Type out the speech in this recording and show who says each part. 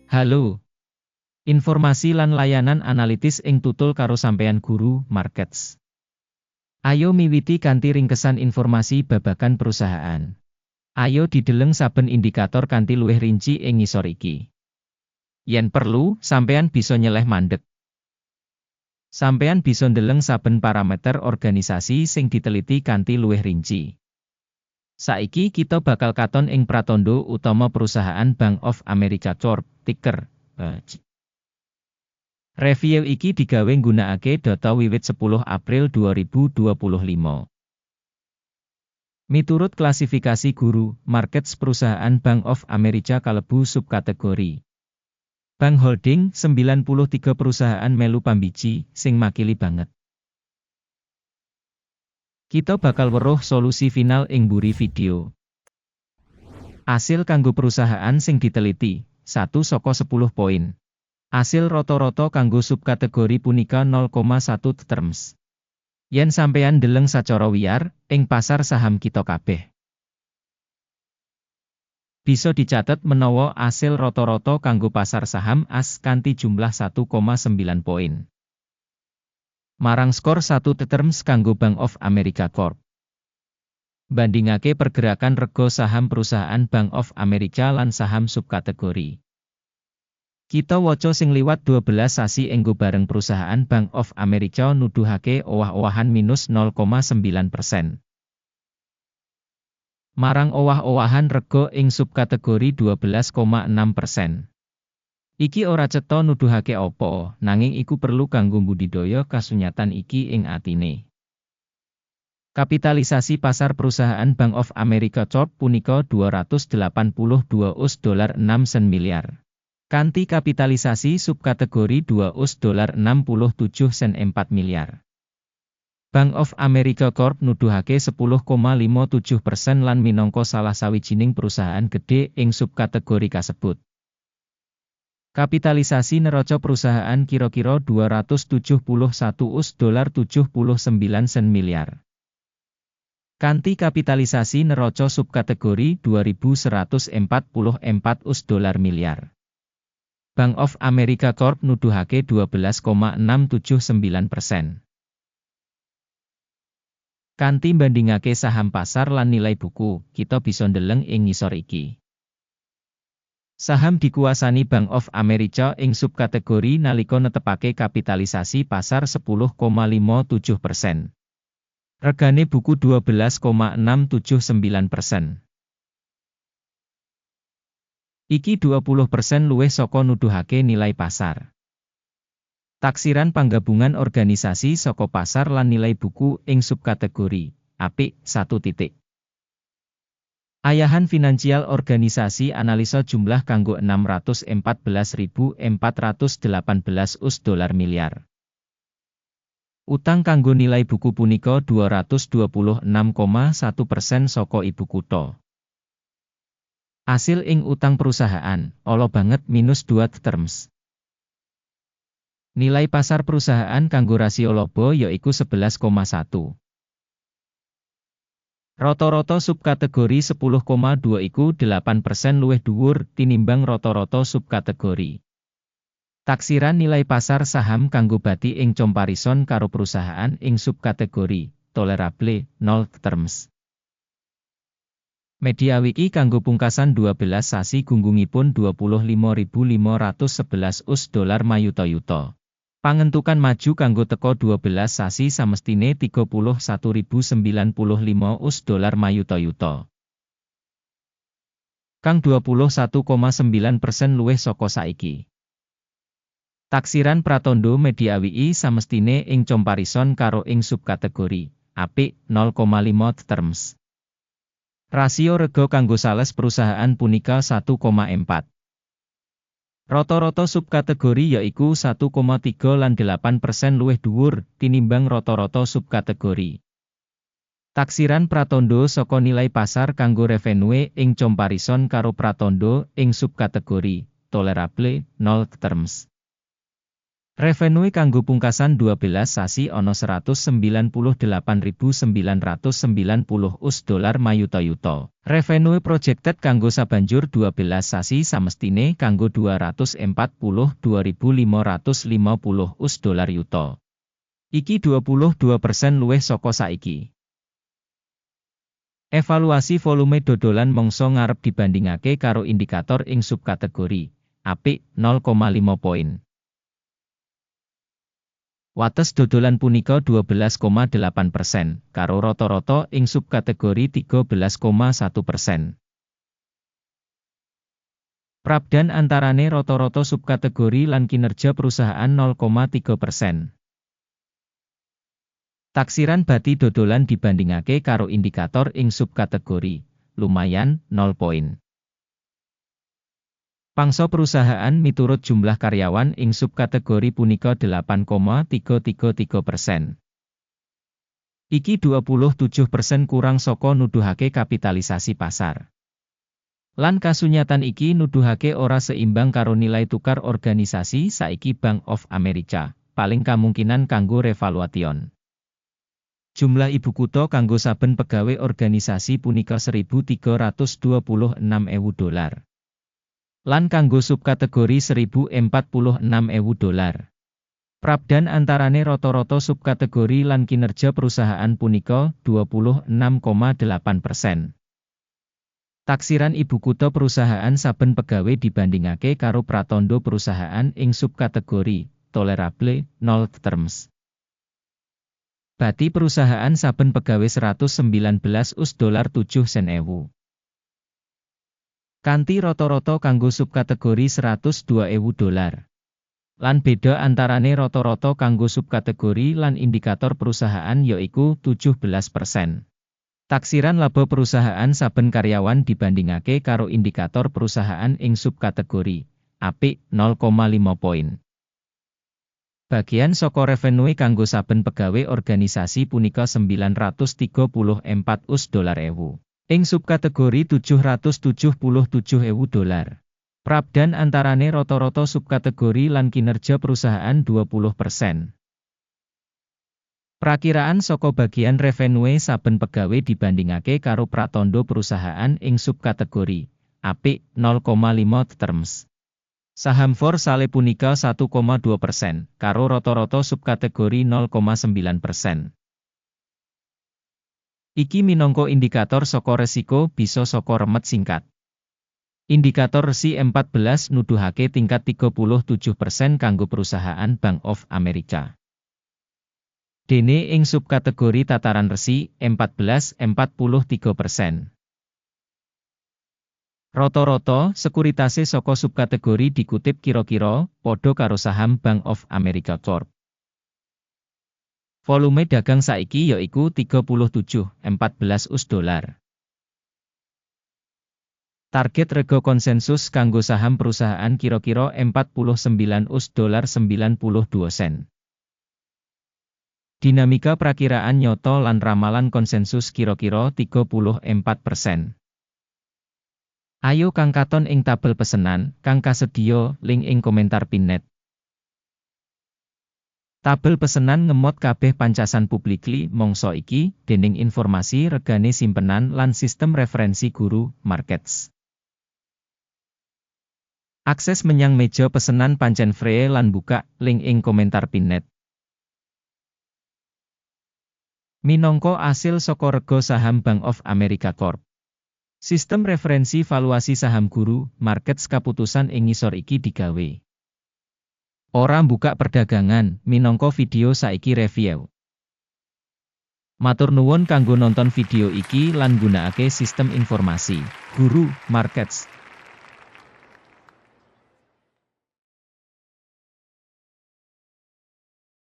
Speaker 1: Halo, informasi lan layanan analitis ing tutul karo sampeyan guru markets. Ayo miwiti kanthi ringkesan informasi babagan perusahaan. Ayo dideleng saben indikator kanthi luwih rinci ing ngisor iki. Yen perlu, sampeyan bisa nyeleh mandeg. Sampeyan bisa ndeleng saben parameter organisasi sing diteliti kanthi luwih rinci. Saiki kita bakal katon ing pratandha utama perusahaan Bank of America Corp, ticker BAC. Review iki digawe nggunakake data wiwit 10 April 2025. Miturut klasifikasi guru, markets perusahaan Bank of America kalebu subkategori Bank Holding, 93 perusahaan melu pambiji, sing makili banget. Kita bakal weruh solusi final ing mburi video. Asil kanggo perusahaan sing diteliti, 1 saka 10 poin. Asil rata-rata kanggo subkategori punika 0,1 terms. Yen sampeyan ndeleng sacara wiyar, ing pasar saham kita kabeh. Bisa dicatet menawa asil rata-rata kanggo pasar saham AS kanthi jumlah 1,9 poin. Marang skor 1 terms kanggo Bank of America Corp. Bandingake pergerakan rega saham perusahaan Bank of America lan saham subkategori. Kita waca sing liwat 12 sasi enggo bareng perusahaan Bank of America nuduhake owah-owahan minus 0,9%. Marang owah-owahan rega ing subkategori 12,6%. Iki ora cetha nuduhake apa, nanging iku perlu kanggo mbudidaya kasunyatan iki ing atine. Kapitalisasi pasar perusahaan Bank of America Corp punika 282 US$6 miliar. Kanthi kapitalisasi subkategori 2 US$67 sen 4 miliar. Bank of America Corp nuduhake 10,57% lan minangka salah sawijining perusahaan gedhe ing subkategori kasebut. Kapitalisasi neraca perusahaan kira-kira 271 US$79 sen miliar. Kanthi kapitalisasi neraca subkategori 2144 US$ miliar. Bank of America Corp nuduhake 12,679%. Kanthi bandingake saham pasar lan nilai buku, kita bisa ndeleng ing ngisor iki. Saham dikuasani Bank of America ing subkategori nalika netepake kapitalisasi pasar 10,57%. Regane buku 12,679%. Iki 20% luwih saka nuduhake nilai pasar. Taksiran panggabungan organisasi saka pasar lan nilai buku ing subkategori apik 1 titik. Ayahan finansial organisasi analisa jumlah kanggo 614.418 US$ miliar. Utang kanggo nilai buku punika 226,1% saka ibu kutha. Asil ing utang perusahaan, ala banget minus 2 terms. Nilai pasar perusahaan kanggo rasio laba yaiku 11,1. Rata-rata subkategori 10,2 iku 8% luwih dhuwur tinimbang rata-rata subkategori. Taksiran nilai pasar saham kanggo bati ing comparison karo perusahaan ing subkategori tolerable 0 terms. Media Wiki kanggo pungkasan 12 sasi gunggungipun 25.511 US$ mayuta-yuta. Pangentukan maju kanggo teka 12 sasi samestine 31.095 US$ mayuta-yuta. Kang 21,9% luwih saka saiki. Taksiran pratandha Media Wiki samestine ing comparison karo ing subkategori apik 0,5 terms. Rasio rega kanggo sales perusahaan punika 1,4. Rata-rata subkategori yaiku 1,3 lan 8% luwih dhuwur tinimbang rata-rata subkategori. Taksiran pratandha saka nilai pasar kanggo revenue ing comparison karo pratandha ing subkategori tolerable 0 terms. Revenue kanggo pungkasan 12 sasi ana $198.990 mayuta-yuta. Revenue projected kanggo sabanjur 12 sasi samestine kanggo $242.550 yuta. Iki 22% luwih saka saiki. Evaluasi volume dodolan mangsa ngarep dibandingake karo indikator ing subkategori apik 0,5 poin. Wates dodolan punika 12,8%, karo rata-rata ing subkategori 13,1%. Prabdan antarane rata-rata subkategori lan kinerja perusahaan 0,3%. Taksiran bati dodolan dibandingake karo indikator ing subkategori, lumayan, 0 poin. Pangsa perusahaan miturut jumlah karyawan ing subkategori punika 8,333%. Iki 27% kurang saka nuduhake kapitalisasi pasar. Lan kasunyatan iki nuduhake ora seimbang karo nilai tukar organisasi saiki Bank of America, paling kamungkinan kanggo revaluation. Jumlah ibu kutha kanggo saben pegawai organisasi punika $1.326.000. Lan kanggo subkategori $1.046.000. Prabdan antarane rata-rata subkategori lan kinerja perusahaan punika 26,8%. Taksiran ibu kutha perusahaan saben pegawai dibandingake karo pratandha perusahaan ing subkategori tolerable 0 terms. Bati perusahaan saben pegawai $119.07. Kanthi rata-rata kanggo subkategori $102.000. Lan beda antarane rata-rata kanggo subkategori lan indikator perusahaan yaiku 17%. Taksiran laba perusahaan saben karyawan dibandingake karo indikator perusahaan ing subkategori apik 0,5 poin. Bagian saka revenue kanggo saben pegawai organisasi punika $934.000. Ing subkategori $777.000. Prabdan antarane rata-rata subkategori lan kinerja perusahaan 20%. Prakiraan saka bagian revenue saben pegawai dibandingake karo pratandha perusahaan ing subkategori apik 0,5 terms. Saham for sale punika 1,2%, karo rata-rata subkategori 0,9%. Iki minangka indikator saka resiko bisa saka remet singkat. Indikator resi 14 nuduhake tingkat 37% kanggo perusahaan Bank of America. Dene ing subkategori tataran resi 14 43%. Rata-rata sekuritase saka subkategori dikutip kira-kira padha karo saham Bank of America Corp. Volume dagang saiki yaiku $37.14. Target rega konsensus kanggo saham perusahaan kira-kira $49.92. Dinamika prakiraan nyoto lan ramalan konsensus kira-kira 34%. Ayo kang katon ing tabel pesenan, kang kasedia link ing komentar pinnet. Tabel pesenan ngemot kabeh pancasan publikly mangsa iki dening informasi regane simpenan lan sistem referensi guru markets. Akses menyang meja pesenan pancen free lan buka link ing komentar pinnet. Minangka asil saka rega saham Bank of America Corp. Sistem referensi valuasi saham guru markets kaputusan ing ngisor iki digawe. Ora buka perdagangan, minangka video saiki review. Matur nuwun kanggo nonton video iki lan gunakake sistem informasi Guru Markets.